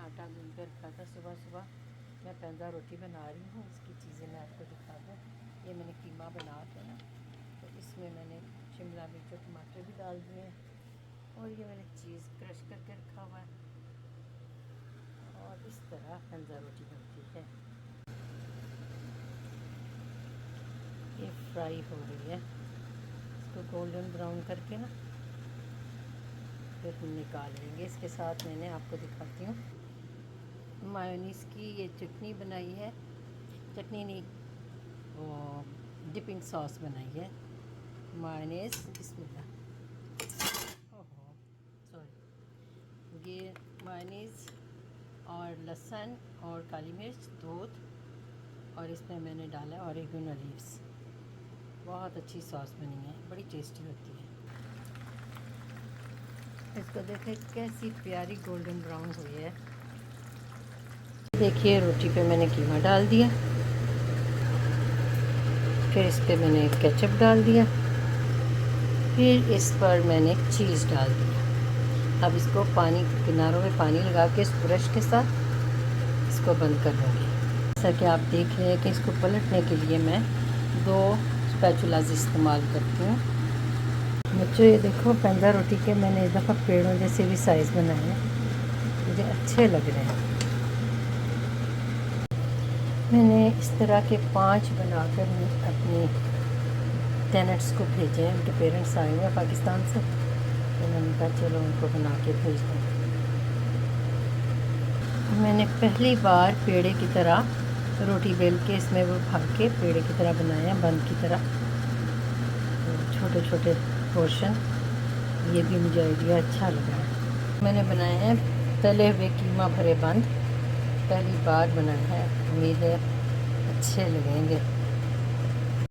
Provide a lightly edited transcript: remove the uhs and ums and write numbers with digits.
आटा गूंद कर रखा था सुबह सुबह। मैं पैंदा रोटी बना रही हूँ, इसकी चीज़ें मैं आपको दिखा दूँ। ये मैंने कीमा बना के ना, तो इसमें मैंने शिमला मिर्च और टमाटर भी डाल दिए हैं, और ये मैंने चीज़ क्रश करके रखा हुआ है। और इस तरह पैंदा रोटी बनती है। ये फ्राई हो रही है, इसको गोल्डन ब्राउन करके ना फिर हम निकाल लेंगे। इसके साथ मैंने आपको दिखाती हूँ मायोनीज़ की ये चटनी बनाई है, चटनी नहीं, वो डिपिंग सॉस बनाई है। मायोनीज़, बिस्मिल्लाह, ओहो सॉरी, ये मायोनीज़ और लहसुन और काली मिर्च, दूध, और इसमें मैंने डाला ऑरिगेनो लीव्स। बहुत अच्छी सॉस बनी है, बड़ी टेस्टी होती है। इसको देखें कैसी प्यारी गोल्डन ब्राउन हुई है। देखिए रोटी पे मैंने कीमा डाल दिया, फिर इस पर मैंने केचप डाल दिया, फिर इस पर मैंने चीज़ डाल दिया। अब इसको पानी किनारों में पानी लगा के इस ब्रश के साथ इसको बंद कर लूँगी। जैसा कि आप देख रहे हैं कि इसको पलटने के लिए मैं 2 स्पैचुलास इस्तेमाल करती हूँ। बच्चों ये देखो पैंदा रोटी के मैंने इस दफ़ा पेड़ों जैसे भी साइज़ बनाए हैं, मुझे अच्छे लग रहे हैं। मैंने इस तरह के 5 बनाकर अपने टेनेंट्स को भेजे हैं। उनके पेरेंट्स आए हुए हैं पाकिस्तान से, तो मैंने कहा चलो उनको बना के भेज दें। मैंने पहली बार पेड़े की तरह रोटी बेल के इसमें वो भर के पेड़े की तरह बनाया, बंद की तरह, तो छोटे छोटे पोर्शन। ये भी मुझे आइडिया अच्छा लगा है। मैंने बनाए हैं तले हुए कीमा भरे बंद, पहली बार बनाया है, उम्मीद है अच्छे लगेंगे।